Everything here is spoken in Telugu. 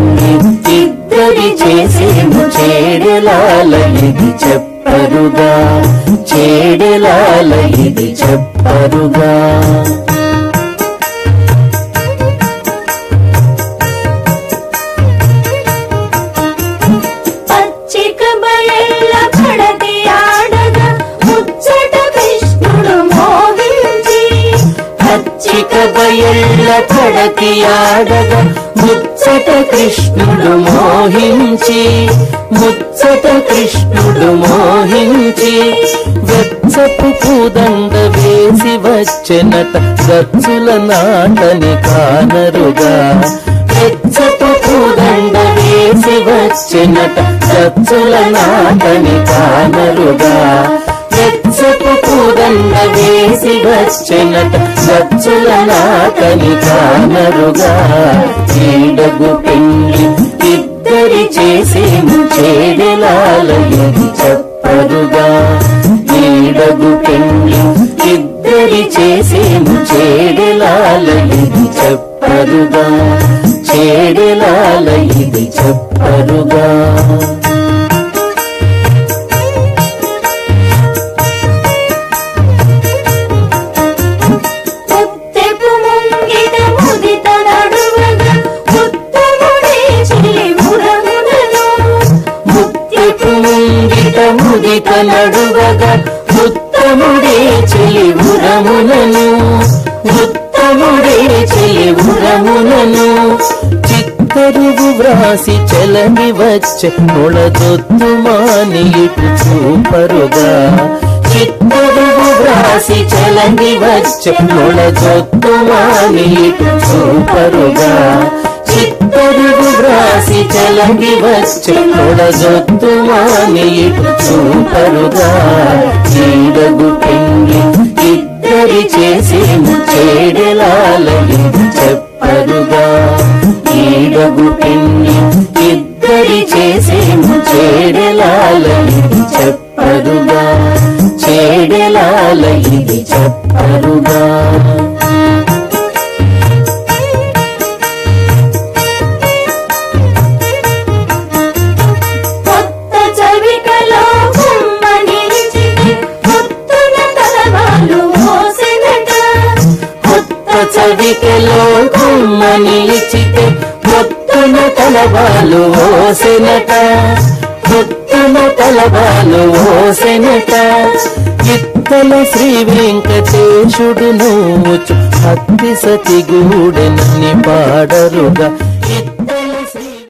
పెళ్లి ఇద్దరి చేసేము చేడెలాల ఇది చెప్పరుగా, చేడెలాల ఇది చెప్పరుగా. పచ్చిక బయళ్ళ పడతి ఆడగా ముచ్చట కృష్ణుడు మోహించి, పచ్చిక బయళ్ళ పడతి ఆడగా ముచ్చట కృష్ణుడు మోహించి, ముచ్చట కృష్ణుడు మోహించి, వెచ్చపు పూదండ వేసి వచ్చెనట గచ్చుల నాటని కానరుగా, వెచ్చపు పూదండ వేసి వచ్చెనట గచ్చుల నాటని కానరుగా, వెచ్చపు పూదండ వేసి వచ్చెనట గచ్చుల నాటని కానరుగా. చీడగు పెళ్లి ఇద్దరి చేసేము చేడెలాల ఇది చెప్పరుగా, చీడగు పెళ్లి ఇద్దరి చేసేము చేడెలాల ఇది చెప్పరుగా, చేడెలాల ఇది చెప్పరుగా. ముత్తెపు ముంగిట ముదిత నడువగా ఉత్తముడే చెలి ఉరమునను, ముత్తెపు ముంగిట ముదిత నడువగా ఉత్తముడే చెలి ఉరమునను, ఉత్తముడే చెలి ఉరమునను. చిత్తరువు వ్రాసి చెలని వచ్చె నొళదొత్తు మాని ఇటు చూపరుగా, చిత్తరువు వ్రాసి చెలని వచ్చె నొళదొత్తు మాని ఇటు చూపరుగా, చిత్తరువు వ్రాసి చెలని వచ్చె నొళదొత్తు మాని ఇటు చూపరుగా. చీడగు పెళ్లి ఇద్దరి చేసేము చేడెలాల ఇది చెప్పరుగా, చీడగు పెళ్లి ఇద్దరి చేసేము చేడెలాల ఇది చెప్పరుగా, చేడెలాల ఇది చెప్పరుగా. కొత్త చవికలో గుమ్మ నిలిచితే కొత్తన తలవాలు మోసెనట, కొత్త చవికలో గుమ్మ నిలిచితే కొత్తన తలవాలు ఓసెనట, కొత్తన తలవాలు ఓసెనట. ఇత్తల శ్రీ వెంకటేశుడు నోచు హత్తి సతి గూడెనని పాడరుగా,